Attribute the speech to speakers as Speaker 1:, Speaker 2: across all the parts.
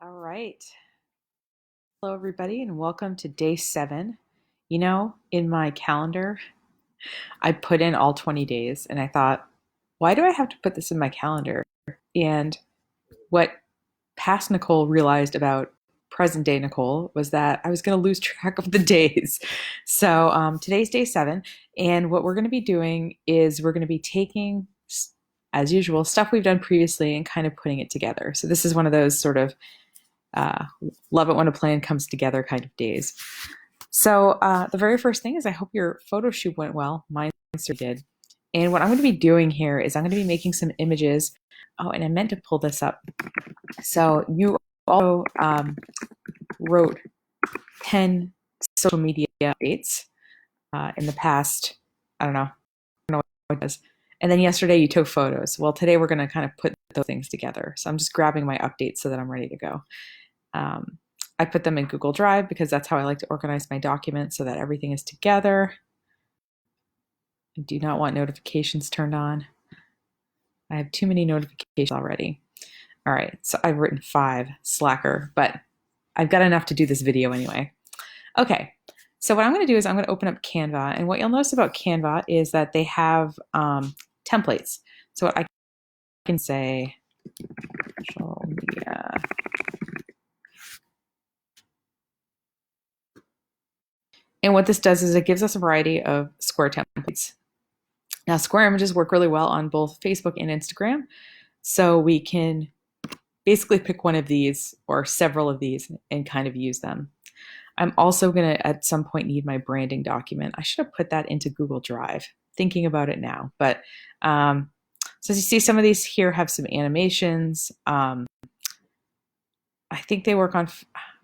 Speaker 1: All right. Hello, everybody, and welcome to day 7. In my calendar, I put in all 20 days, and I thought, why do I have to put this in my calendar? And what past Nicole realized about present day Nicole was that I was going to lose track of the days. So today's day 7, and what we're going to be doing is we're going to be taking, as usual, stuff we've done previously and kind of putting it together. So this is one of those sort of uh, love it when a plan comes together kind of days. So the very first thing is I hope your photo shoot went well. Mine certainly did. And what I'm going to be doing here is I'm going to be making some images. Oh, and I meant to pull this up. So you also wrote 10 social media updates in the past. I don't know what it does. And then yesterday you took photos. Well, today we're going to kind of put those things together. So I'm just grabbing my updates so that I'm ready to go. I put them in Google Drive because that's how I like to organize my documents so that everything is together. I do not want notifications turned on. I have too many notifications already. All right, so I've written 5, slacker, but I've got enough to do this video anyway. Okay, so what I'm going to do is I'm going to open up Canva, and what you'll notice about Canva is that they have templates. So what I can say, social media. And what this does is it gives us a variety of square templates. Now, square images work really well on both Facebook and Instagram. So we can basically pick one of these or several of these and kind of use them. I'm also going to, at some point, need my branding document. I should have put that into Google Drive, thinking about it now. But so as you see, some of these here have some animations. I think they work on,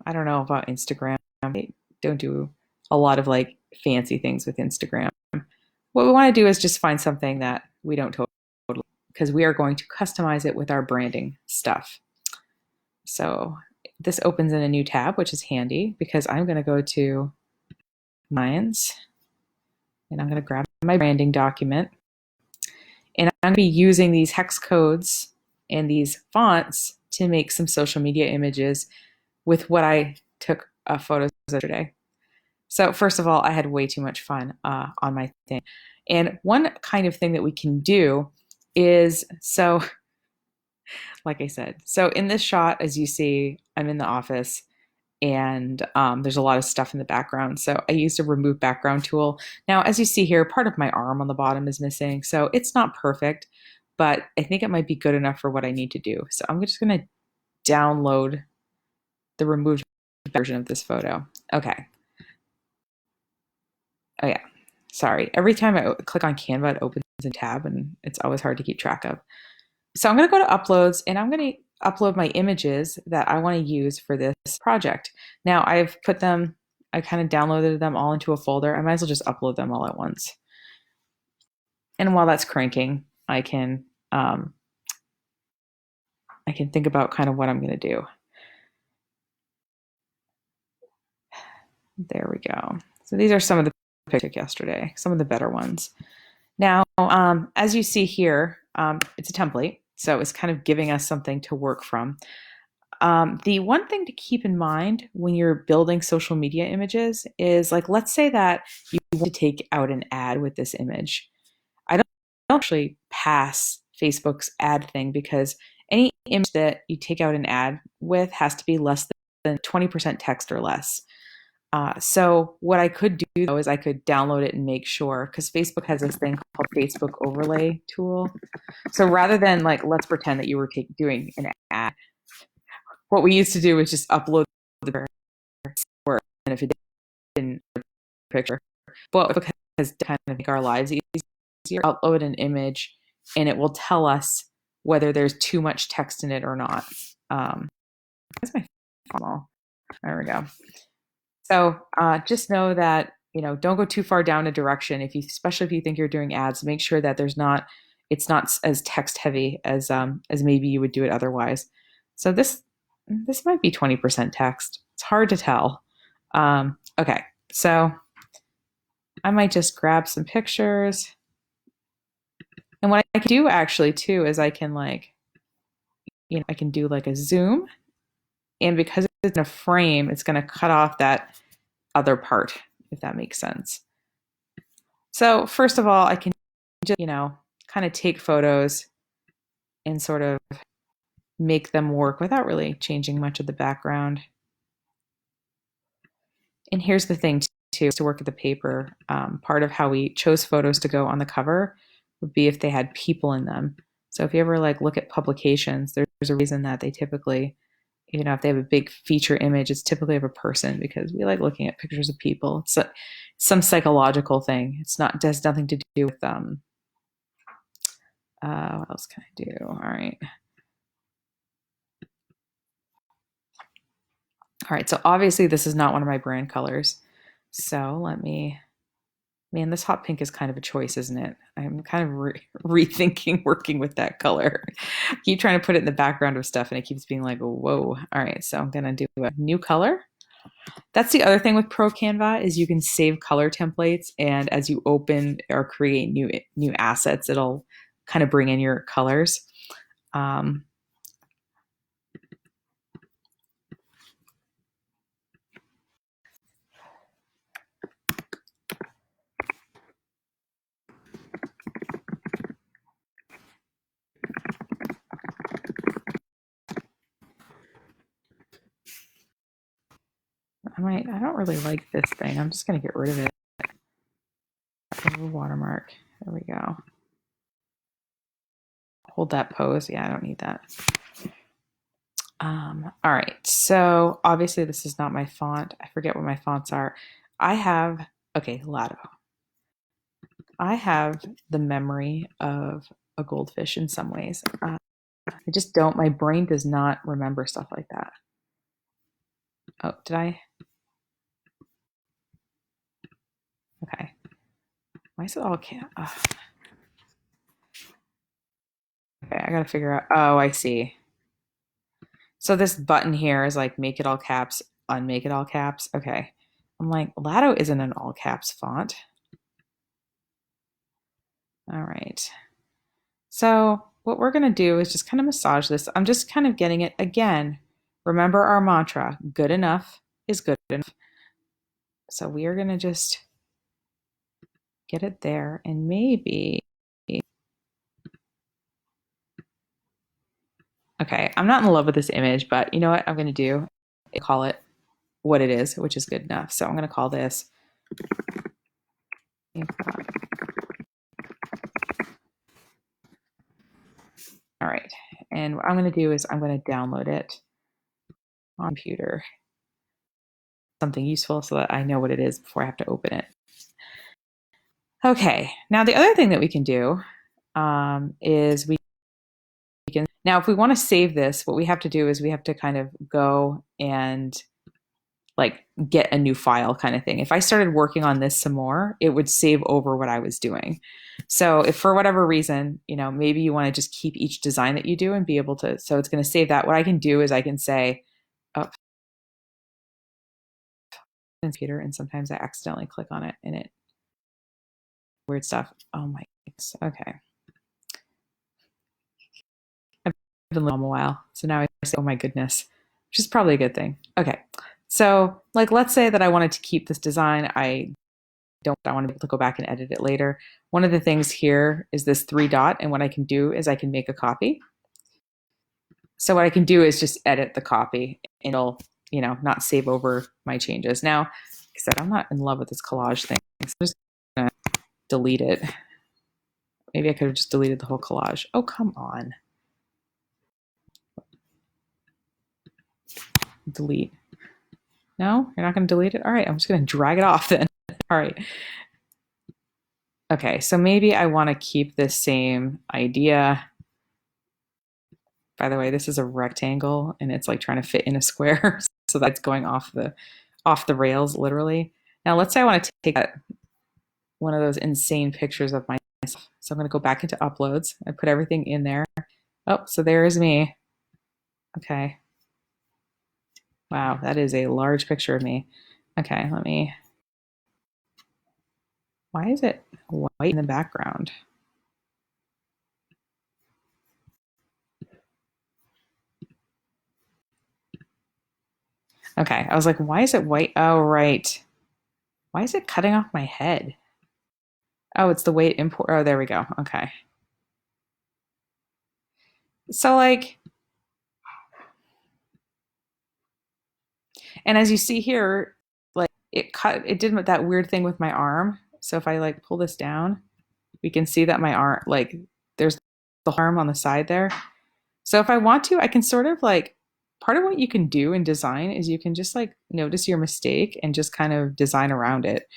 Speaker 1: I don't know about Instagram. They don't do a lot of like fancy things with Instagram. What we want to do is just find something that we don't totally, because we are going to customize it with our branding stuff. So this opens in a new tab, which is handy because I'm going to go to Minds and I'm going to grab my branding document. And I'm going to be using these hex codes and these fonts to make some social media images with what I took photos yesterday. So first of all, I had way too much fun on my thing. And one kind of thing that we can do is, so like I said, so in this shot, as you see, I'm in the office and there's a lot of stuff in the background. So I used a remove background tool. Now, as you see here, part of my arm on the bottom is missing. So it's not perfect, but I think it might be good enough for what I need to do. So I'm just going to download the removed version of this photo. Okay. Oh yeah, sorry. Every time I click on Canva, it opens a tab and it's always hard to keep track of. So I'm going to go to uploads and I'm going to upload my images that I want to use for this project. Now I've put them, I kind of downloaded them all into a folder. I might as well just upload them all at once. And while that's cranking, I can think about kind of what I'm going to do. There we go. So these are some of the pictures I took yesterday, some of the better ones. Now, as you see here, it's a template, so it's kind of giving us something to work from. The one thing to keep in mind when you're building social media images is, like, let's say that you want to take out an ad with this image. I don't actually pass Facebook's ad thing because any image that you take out an ad with has to be less than 20% text or less. So what I could do though is I could download it and make sure, because Facebook has this thing called Facebook overlay tool. So rather than, like, let's pretend that you were doing an ad, what we used to do was just upload the picture, and if it didn't picture, well, Facebook has to kind of make our lives easier. Upload an image, and it will tell us whether there's too much text in it or not. That's my funnel. There we go. So just know that, don't go too far down a direction. Especially if you think you're doing ads, make sure that it's not as text heavy as maybe you would do it otherwise. So this might be 20% text. It's hard to tell. Okay, so I might just grab some pictures. And what I can do actually too is I can I can do like a zoom And because it's in a frame, it's going to cut off that other part, if that makes sense. So first of all, I can just, kind of take photos and sort of make them work without really changing much of the background. And here's the thing too, to work with the paper, part of how we chose photos to go on the cover would be if they had people in them. So if you ever look at publications, there's a reason that they typically, if they have a big feature image, it's typically of a person because we like looking at pictures of people. It's some psychological thing. It has nothing to do with what else can I do? All right. All right, so obviously this is not one of my brand colors. So man, this hot pink is kind of a choice, isn't it? I'm kind of rethinking working with that color. I keep trying to put it in the background of stuff and it keeps being like, whoa. All right, so I'm gonna do a new color. That's the other thing with Pro Canva is you can save color templates, and as you open or create new assets, it'll kind of bring in your colors. I don't really like this thing. I'm just going to get rid of it. Watermark. There we go. Hold that pose. Yeah, I don't need that. All right. So obviously this is not my font. I forget what my fonts are. Lato. I have the memory of a goldfish in some ways. I just don't, my brain does not remember stuff like that. Oh, did I? Okay. Why is it all Okay, I gotta figure out. Oh, I see. So this button here is like make it all caps, unmake it all caps. Okay. I'm like, Lato isn't an all caps font. All right. So what we're gonna do is just kind of massage this. I'm just kind of getting it again. Remember our mantra, good enough is good enough. So we are gonna just get it there and maybe, okay, I'm not in love with this image, but you know what I'm gonna do? Call it what it is, which is good enough. So I'm gonna call this. All right, and what I'm gonna do is I'm gonna download it on computer, something useful so that I know what it is before I have to open it. Okay, now the other thing that we can do is we can, now if we want to save this, what we have to do is we have to kind of go and get a new file kind of thing. If I started working on this some more, it would save over what I was doing. So if for whatever reason, maybe you want to just keep each design that you do and be able to, so it's going to save that. What I can do is I can say, oh, computer, and sometimes I accidentally click on it and it weird stuff. Oh my goodness. Okay. I've been living a while. So now I say, oh my goodness, which is probably a good thing. Okay. So let's say that I wanted to keep this design. I want to be able to go back and edit it later. One of the things here is this 3 dot. And what I can do is I can make a copy. So what I can do is just edit the copy and it'll, not save over my changes. Now, like I said, I'm not in love with this collage thing. So I'm just going to delete it. Maybe I could have just deleted the whole collage. Oh, come on. Delete. No, you're not going to delete it? All right, I'm just going to drag it off then. All right. Okay, so maybe I want to keep this same idea. By the way, this is a rectangle and it's like trying to fit in a square. So that's going off the rails, literally. Now let's say I want to take one of those insane pictures of myself. So I'm going to go back into uploads. I put everything in there. Oh, so there is me. Okay. Wow, that is a large picture of me. Okay, why is it white in the background? Okay, I was like, why is it white? Oh, right. Why is it cutting off my head? Oh, it's the way it import. Oh, there we go. Okay. So like, and as you see here, like it did that weird thing with my arm. So if I like pull this down, we can see that my arm, like there's the arm on the side there. So if I want to, I can sort of like, part of what you can do in design is you can just like notice your mistake and just kind of design around it.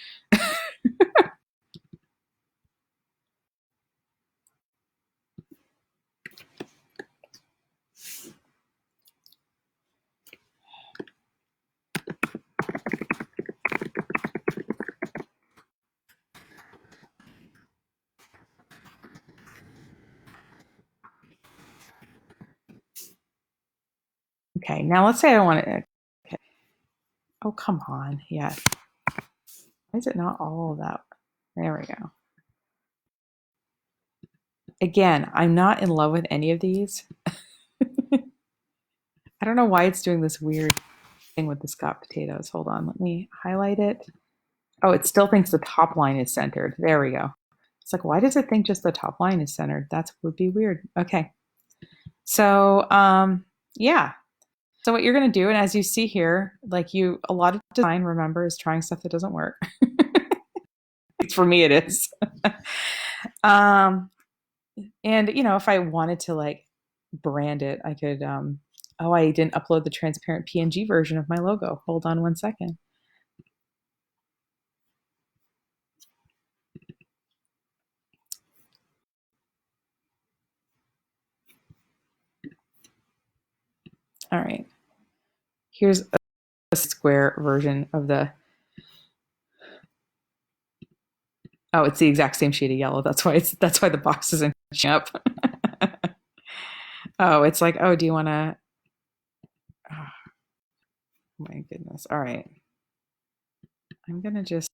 Speaker 1: Okay, now let's say I want to, okay. Oh, come on. Yeah. Why is it not all of that? There we go. Again, I'm not in love with any of these. I don't know why it's doing this weird thing with the Scott potatoes. Hold on, let me highlight it. Oh, it still thinks the top line is centered. There we go. It's like, why does it think just the top line is centered? That would be weird. Okay. So, yeah. So what you're going to do, and as you see here, like a lot of design, remember, is trying stuff that doesn't work. For me, it is. um, and if I wanted to like brand it, I could, oh, I didn't upload the transparent PNG version of my logo. Hold on one second. All right. Here's a square version of the, oh, it's the exact same shade of yellow. That's why the box isn't up. Oh, it's like, oh, do you want to, oh, my goodness. All right. I'm going to just,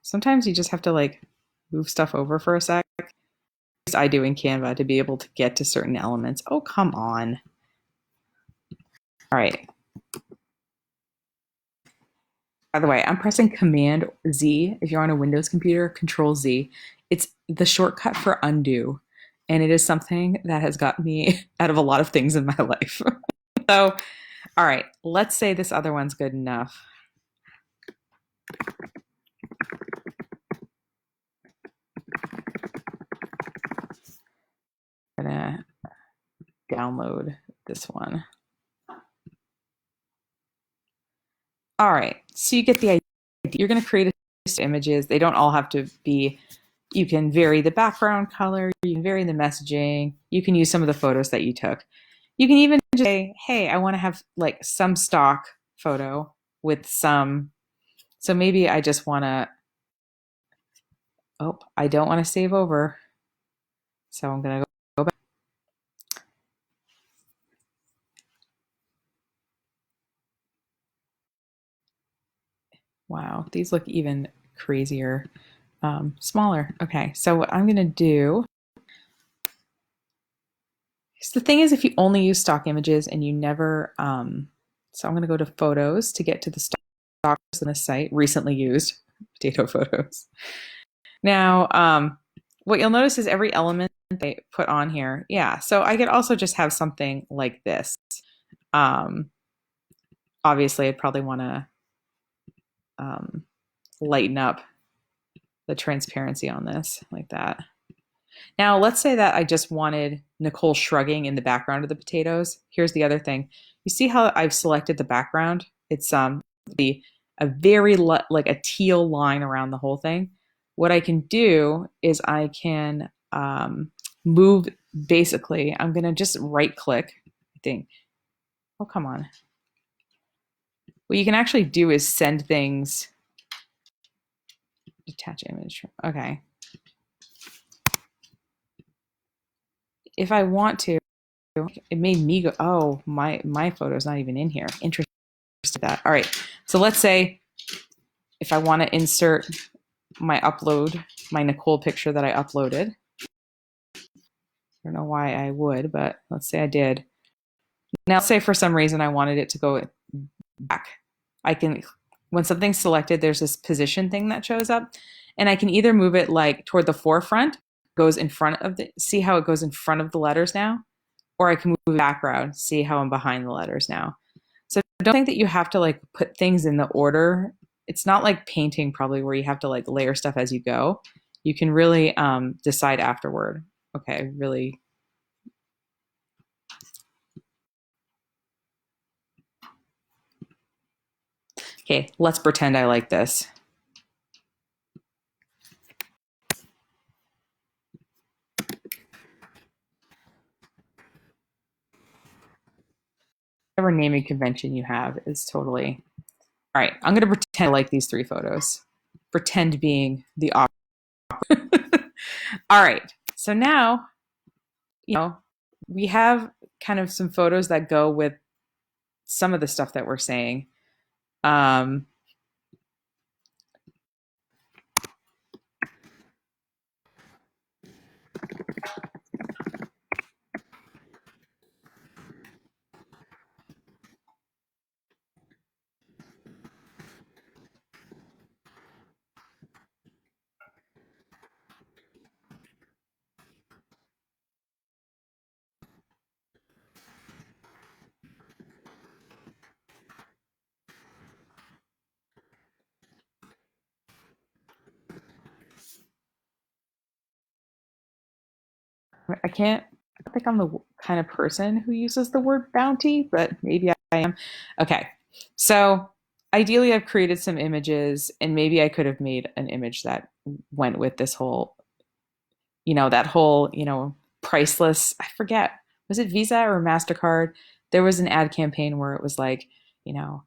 Speaker 1: sometimes you just have to like move stuff over for a sec. I do in Canva to be able to get to certain elements. Oh, come on. All right. By the way, I'm pressing Command Z. If you're on a Windows computer, Control Z. It's the shortcut for undo. And it is something that has got me out of a lot of things in my life. So, all right, let's say this other one's good enough. I'm gonna download this one. All right, so you get the idea. You're going to create images. They don't all have to be, you can vary the background color, you can vary the messaging, you can use some of the photos that you took. You can even just say, hey, I want to have like some stock photo with some, so maybe I just want to, oh, I don't want to save over. So I'm going to go back. Wow, these look even crazier, smaller. Okay, so what I'm going to do, so the thing is, if you only use stock images and you never, so I'm going to go to photos to get to the stocks on the site, recently used potato photos. Now, what you'll notice is every element they put on here. Yeah, so I could also just have something like this. Obviously, I'd probably want to lighten up the transparency on this like that. Now, let's say that I just wanted Nicole shrugging in the background of the potatoes. Here's the other thing. You see how I've selected the background? It's a very like a teal line around the whole thing. What I can do is I can move, basically, I'm going to just right click, I think. Oh, come on. What you can actually do is send things, attach image. Okay. If I want to, it made me go, oh, my photo's not even in here. Interesting that. All right. So let's say if I want to insert my Nicole picture that I uploaded. I don't know why I would, but let's say I did. Now, let's say for some reason I wanted it to go back. I can, when something's selected, there's this position thing that shows up, and I can either move it like toward the forefront, goes in front of the, see how it goes in front of the letters now, or I can move it background, see how I'm behind the letters now. So don't think that you have to like put things in the order. It's not like painting probably where you have to like layer stuff as you go. You can really decide afterward. Okay, really. Okay, let's pretend I like this. Whatever naming convention you have is totally all right. I'm going to pretend I like these 3 photos. Pretend being the opera. All right. So now, we have kind of some photos that go with some of the stuff that we're saying. Um, I can't, I think I'm the kind of person who uses the word bounty, but maybe I am. Okay. So ideally, I've created some images, and maybe I could have made an image that went with this whole, that whole, priceless, I forget, was it Visa or MasterCard? There was an ad campaign where it was like, you know,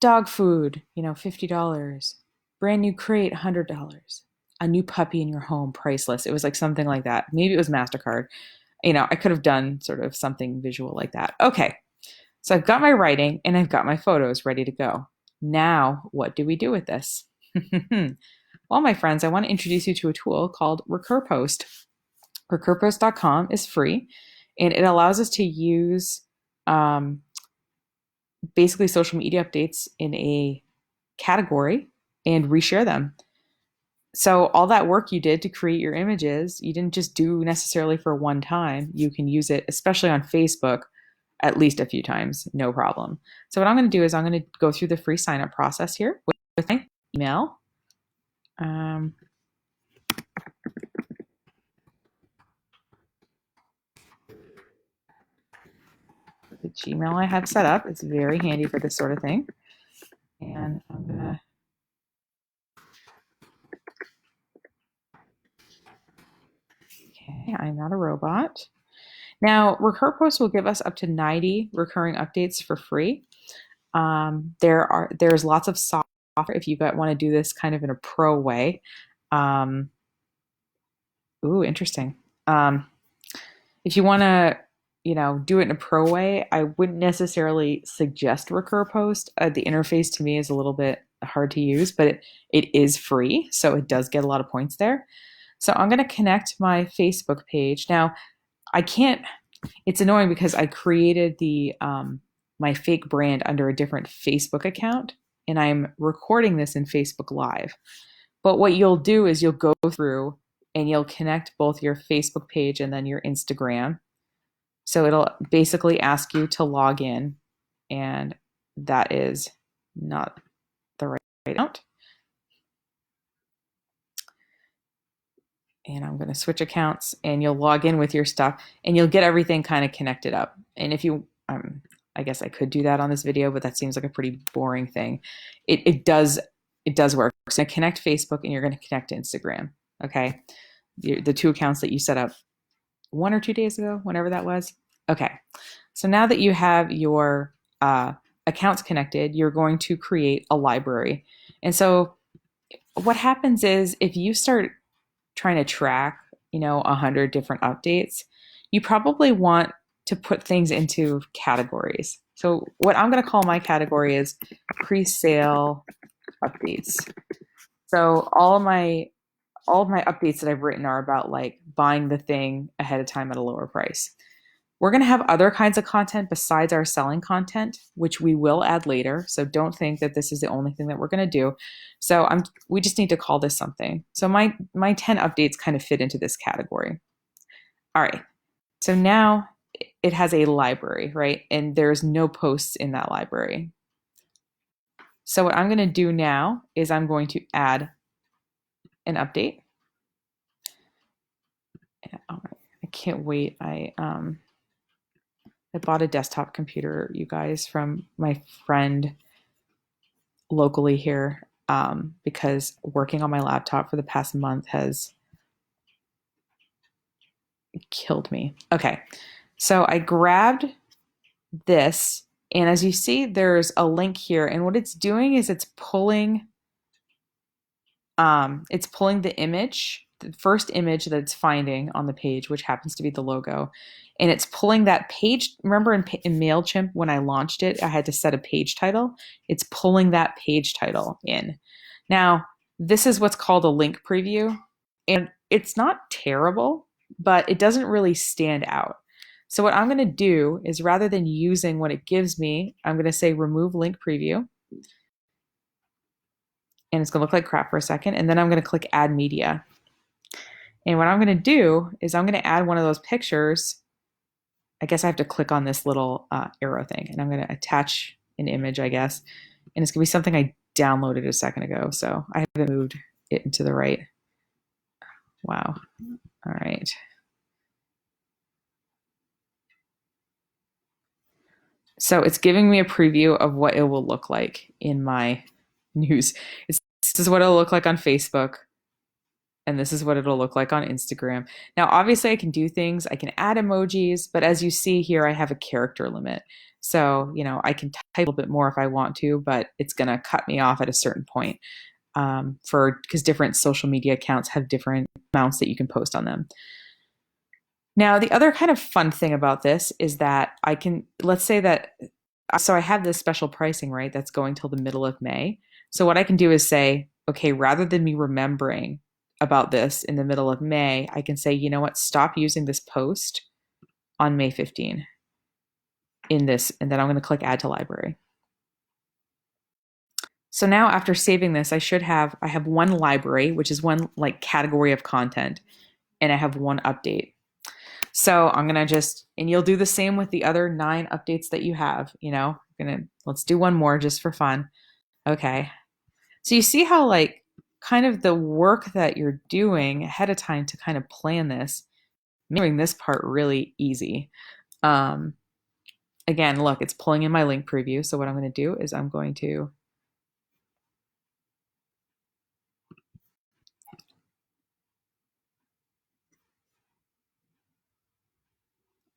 Speaker 1: dog food, $50, brand new crate, $100, a new puppy in your home, priceless. It was like something like that. Maybe it was MasterCard. I could have done sort of something visual like that. Okay. So I've got my writing and I've got my photos ready to go. Now, what do we do with this? Well, my friends, I want to introduce you to a tool called RecurPost. RecurPost.com is free, and it allows us to use um, basically social media updates in a category and reshare them. So all that work you did to create your images, you didn't just do necessarily for one time. You can use it, especially on Facebook, at least a few times, no problem. So what I'm going to do is I'm going to go through the free sign up process here with my email. The Gmail I have set up. It's very handy for this sort of thing. And I'm going to okay, I'm not a robot. Now, RecurPost will give us up to 90 recurring updates for free. There's lots of software if you want to do this kind of in a pro way. Ooh, interesting. If you want to, do it in a pro way, I wouldn't necessarily suggest RecurPost. The interface to me is a little bit hard to use, but it is free, so it does get a lot of points there. So I'm going to connect my Facebook page. Now, I can't, it's annoying because I created the my fake brand under a different Facebook account, and I'm recording this in Facebook Live. But what you'll do is you'll go through and you'll connect both your Facebook page and then your Instagram. So it'll basically ask you to log in, and that is not the right account. And I'm going to switch accounts, and you'll log in with your stuff, and you'll get everything kind of connected up. And if you, I guess I could do that on this video, but that seems like a pretty boring thing. It does work. So connect Facebook, and you're going to connect to Instagram. Okay, the 2 accounts that you set up 1 or 2 days ago, whenever that was. Okay, so now that you have your accounts connected, you're going to create a library. And so what happens is if you start trying to track, 100 different updates, you probably want to put things into categories. So what I'm going to call my category is pre-sale updates. So all of my updates that I've written are about like buying the thing ahead of time at a lower price. We're going to have other kinds of content besides our selling content, which we will add later. So don't think that this is the only thing that we're going to do. So we just need to call this something. So my 10 updates kind of fit into this category. All right. So now it has a library, right? And there's no posts in that library. So what I'm going to do now is I'm going to add an update. All right. I can't wait. I bought a desktop computer, you guys, from my friend locally here, because working on my laptop for the past month has killed me. Okay, so I grabbed this, and as you see, there's a link here, and what it's doing is it's pulling the image, the first image that it's finding on the page, which happens to be the logo, and it's pulling that page. Remember in MailChimp, when I launched it, I had to set a page title. It's pulling that page title in. Now, this is what's called a link preview, and it's not terrible, but it doesn't really stand out. So what I'm going to do is, rather than using what it gives me, I'm going to say remove link preview. And it's going to look like crap for a second. And then I'm going to click add media. And what I'm going to do is I'm going to add one of those pictures. I guess I have to click on this little arrow thing, and I'm going to attach an image, I guess. And it's going to be something I downloaded a second ago. So I haven't moved it into the right. Wow. All right. So it's giving me a preview of what it will look like in my news. This is what it'll look like on Facebook, and this is what it'll look like on Instagram. Now, obviously, I can do things. I can add emojis, but as you see here, I have a character limit. So, I can type a little bit more if I want to, but it's going to cut me off at a certain point, because different social media accounts have different amounts that you can post on them. Now, the other kind of fun thing about this is that let's say that, so I have this special pricing, right? That's going till the middle of May. So what I can do is say, okay, rather than me remembering about this in the middle of May, I can say, you know what, stop using this post on May 15 in this, and then I'm going to click add to library. So now after saving this, I have one library, which is one like category of content, and I have one update. So I'm going to and you'll do the same with the other 9 updates that you have, let's do one more just for fun. Okay. So you see how kind of the work that you're doing ahead of time to kind of plan this, making this part really easy. Again, look, it's pulling in my link preview. So what I'm going to do is I'm going to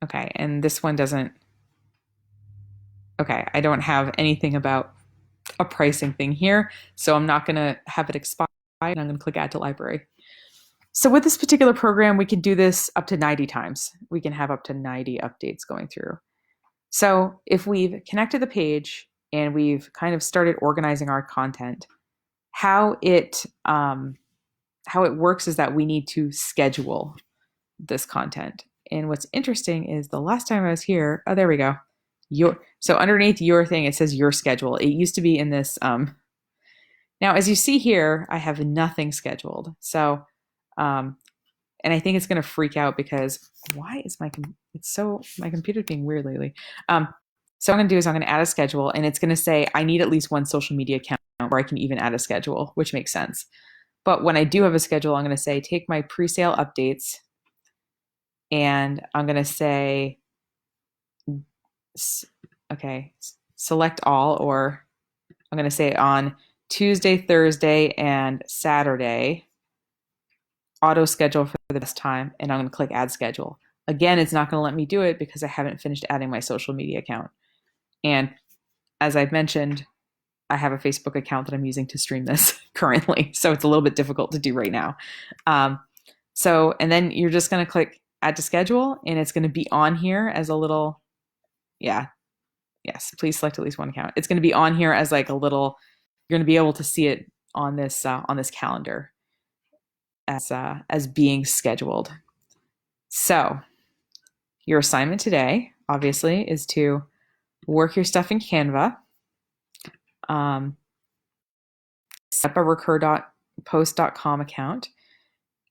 Speaker 1: okay, and this one doesn't. Okay, I don't have anything about a pricing thing here, so I'm not going to have it expire, and I'm going to click add to library. So with this particular program, we can do this up to 90 times. We can have up to 90 updates going through. So if we've connected the page and we've kind of started organizing our content, how it works is that we need to schedule this content. And what's interesting is the last time I was here, oh, there we go. So underneath your thing, it says your schedule. It used to be in this. Now, as you see here, I have nothing scheduled. So, and I think it's going to freak out because why is my computer's being weird lately? So what I'm going to do is I'm going to add a schedule, and it's going to say I need at least one social media account where I can even add a schedule, which makes sense. But when I do have a schedule, I'm going to say take my pre-sale updates, and I'm going to say, okay, select all, or I'm going to say on Tuesday, Thursday, and Saturday, auto schedule for the best time, and I'm going to click add schedule. Again, it's not going to let me do it because I haven't finished adding my social media account. And as I've mentioned, I have a Facebook account that I'm using to stream this currently, so it's a little bit difficult to do right now. And then you're just going to click add to schedule, and it's going to be on here as a little, yes, please select at least one account. It's going to be on here as like a little, you're going to be able to see it on this calendar as being scheduled. So Your assignment today, obviously, is to work your stuff in Canva, um, set up a recur.post.com account,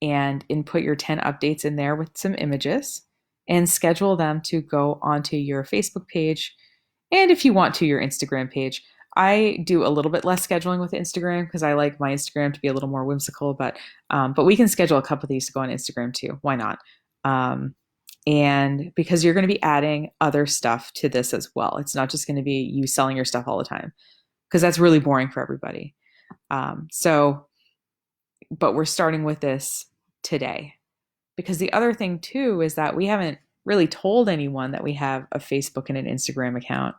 Speaker 1: and input your 10 updates in there with some images, and schedule them to go onto your Facebook page, and if you want to, your Instagram page. I do a little bit less scheduling with Instagram because I like my Instagram to be a little more whimsical, but we can schedule a couple of these to go on Instagram too. Why not? Um, and because you're going to be adding other stuff to this as well. It's not just going to be you selling your stuff all the time because that's really boring for everybody. So, but we're starting with this today because the other thing too is that we haven't really told anyone that we have a Facebook and an Instagram account.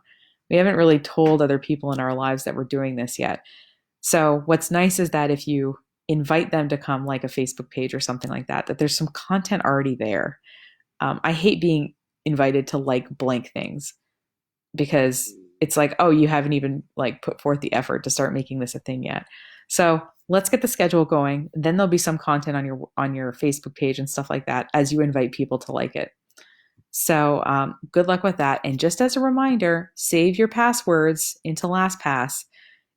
Speaker 1: We haven't really told other people in our lives that we're doing this yet. So what's nice is that if you invite them to come like a Facebook page or something like that, that there's some content already there. I hate being invited to like blank things because it's like, oh, you haven't even like put forth the effort to start making this a thing yet. So let's get the schedule going. Then there'll be some content on your Facebook page and stuff like that as you invite people to like it. So good luck with that. And just as a reminder, save your passwords into LastPass.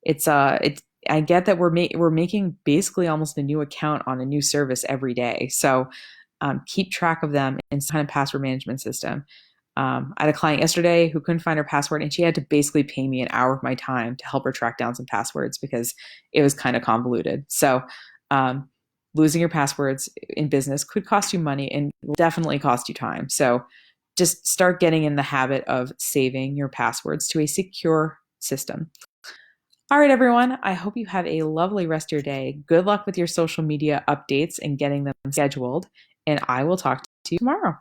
Speaker 1: It's I get that we're making basically almost a new account on a new service every day. So keep track of them in some kind of password management system. I had a client yesterday who couldn't find her password, and she had to basically pay me an hour of my time to help her track down some passwords because it was kind of convoluted. So, losing your passwords in business could cost you money and will definitely cost you time. So, just start getting in the habit of saving your passwords to a secure system. All right, everyone. I hope you have a lovely rest of your day. Good luck with your social media updates and getting them scheduled. And I will talk to you tomorrow.